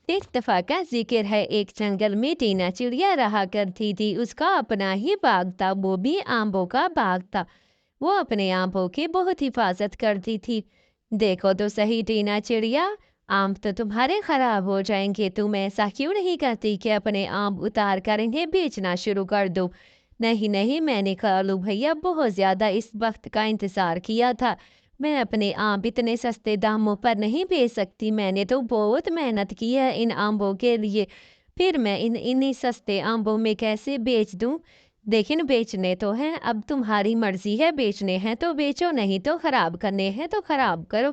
एक दफा का जिक्र है, एक जंगल में टीना चिड़िया रहा करती थी। उसका अपना ही बाग था, वो भी आंबों का बाग था। वो अपने आंबों की बहुत हिफाजत करती थी। देखो तो सही टीना चिड़िया, आम तो तुम्हारे खराब हो जाएंगे। तुम ऐसा क्यों नहीं करती कि अपने आम उतार कर इन्हें बेचना शुरू कर दो। नहीं नहीं, मैंने कालू भैया बहुत ज्यादा इस वक्त का इंतजार किया था। मैं अपने आम इतने सस्ते दामों पर नहीं बेच सकती। मैंने तो बहुत मेहनत की है इन आंबों के लिए। फिर मैं इन्हीं सस्ते आंबों में कैसे बेच दूं। लेकिन बेचने तो हैं, अब तुम्हारी मर्जी है। बेचने हैं तो बेचो, नहीं तो खराब करने हैं तो खराब करो।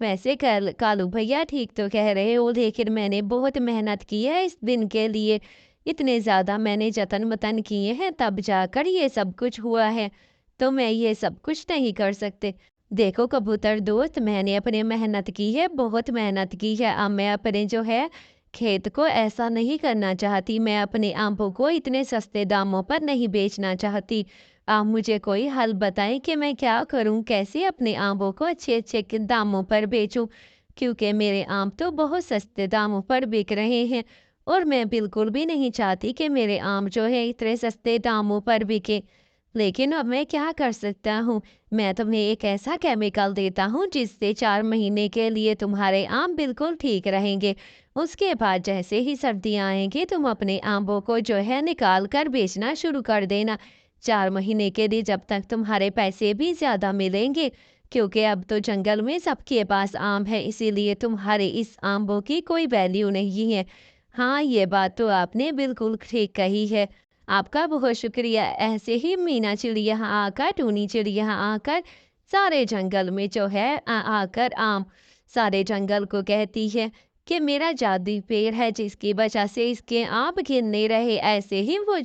वैसे कालू भैया ठीक तो कह रहे हो, लेकिन मैंने बहुत मेहनत की है इस दिन के लिए। इतने ज्यादा मैंने जतन वतन किए हैं, तब जाकर ये सब कुछ हुआ है। तो मैं ये सब कुछ नहीं कर सकते। देखो कबूतर दोस्त, मैंने अपने मेहनत की है, बहुत मेहनत की है। अब मैं अपने जो है खेत को ऐसा नहीं करना चाहती। मैं अपने आंबों को इतने सस्ते दामों पर नहीं बेचना चाहती। आप मुझे कोई हल बताएं कि मैं क्या करूं, कैसे अपने आंबों को अच्छे अच्छे दामों पर बेचूं। क्योंकि मेरे आम तो बहुत सस्ते दामों पर बिक रहे हैं, और मैं बिल्कुल भी नहीं चाहती कि मेरे आम जो है इतने सस्ते दामों पर बिके। लेकिन अब मैं क्या कर सकता हूँ। मैं तुम्हें एक ऐसा केमिकल देता हूँ जिससे 4 महीने के लिए तुम्हारे आम बिल्कुल ठीक रहेंगे। उसके बाद जैसे ही सर्दियाँ आएंगी, तुम अपने आंबों को जो है निकाल कर बेचना शुरू कर देना। 4 महीने के लिए, जब तक तुम्हारे पैसे भी ज्यादा मिलेंगे। क्योंकि अब तो जंगल में सबके पास आम है, इसीलिए तुम्हारे इस आंबों की कोई वैल्यू नहीं है। हाँ, ये बात तो आपने बिल्कुल ठीक कही है। आपका बहुत शुक्रिया। ऐसे ही मीना चिड़िया आकर, टूनी चिड़िया आकर सारे जंगल में जो है आकर आम सारे जंगल को कहती है कि मेरा जादुई पेड़ है जिसकी वजह से इसके आम गिरने रहे। ऐसे ही वो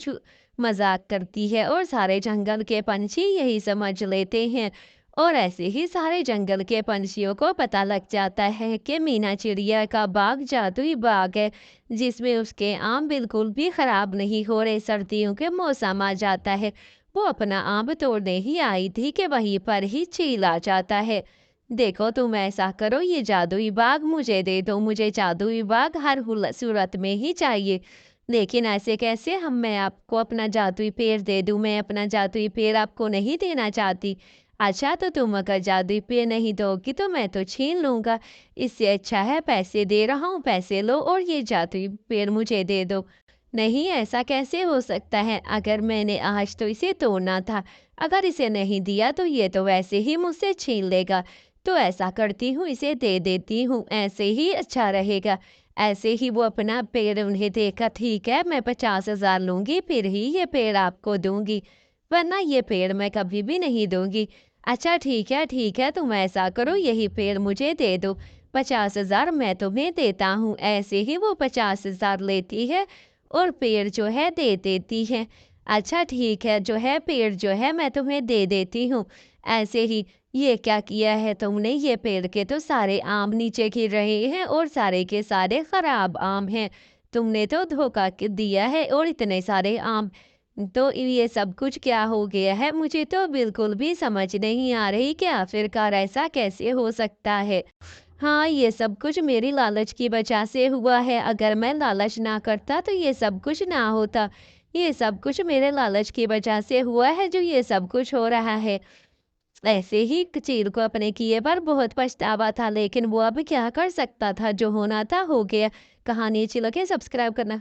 मजाक करती है, और सारे जंगल के पंछी यही समझ लेते हैं। और ऐसे ही सारे जंगल के पंछियों को पता लग जाता है कि मीना चिड़िया का बाग जादुई बाग है, जिसमें उसके आम बिल्कुल भी खराब नहीं हो रहे। सर्दियों के मौसम आ जाता है, वो अपना आम तोड़ने ही आई थी कि वहीं पर ही चील आ जाता है। देखो तुम ऐसा करो, ये जादुई बाग मुझे दे दो। मुझे जादुई बाग हर सूरत में ही चाहिए। लेकिन ऐसे कैसे, हम मैं आपको अपना जादुई पेड़ दे दूं। मैं अपना जादुई पेड़ आपको नहीं देना चाहती। अच्छा, तो तुम अगर जादुई पेड़ नहीं दोगी तो मैं तो छीन लूंगा। इससे अच्छा है, पैसे दे रहा हूँ, पैसे लो और ये जादुई पेड़ मुझे दे दो। नहीं, ऐसा कैसे हो सकता है। अगर मैंने आज तो इसे तोड़ना था, अगर इसे नहीं दिया तो ये तो वैसे ही मुझसे छीन लेगा। तो ऐसा करती हूँ, इसे दे देती हूँ, ऐसे ही अच्छा रहेगा। ऐसे ही वो अपना पेड़ उन्हें देखा, ठीक है मैं 50,000 लूंगी, फिर ही ये पेड़ आपको दूंगी, वरना ये पेड़ मैं कभी भी नहीं दूंगी। अच्छा ठीक है, तुम ऐसा करो, यही पेड़ मुझे दे दो। 50,000 मैं तुम्हें देता हूँ। ऐसे ही वो 50,000 लेती है और पेड़ जो है दे देती है। अच्छा ठीक है, जो है पेड़ जो है मैं तुम्हें दे देती हूँ। ऐसे ही, ये क्या किया है तुमने, ये पेड़ के तो सारे आम नीचे गिर रहे हैं और सारे के सारे खराब आम हैं। तुमने तो धोखा दिया है, और इतने सारे आम। तो ये सब कुछ क्या हो गया है, मुझे तो बिल्कुल भी समझ नहीं आ रही कि आखिरकार ऐसा कैसे हो सकता है। हाँ, ये सब कुछ मेरी लालच की वजह से हुआ है। अगर मैं लालच ना करता तो ये सब कुछ ना होता। ये सब कुछ मेरे लालच की वजह से हुआ है, जो ये सब कुछ हो रहा है। ऐसे ही चील को अपने किए पर बहुत पछतावा था, लेकिन वो अब क्या कर सकता था। जो होना था हो गया। कहानी अच्छी लगे सब्सक्राइब करना।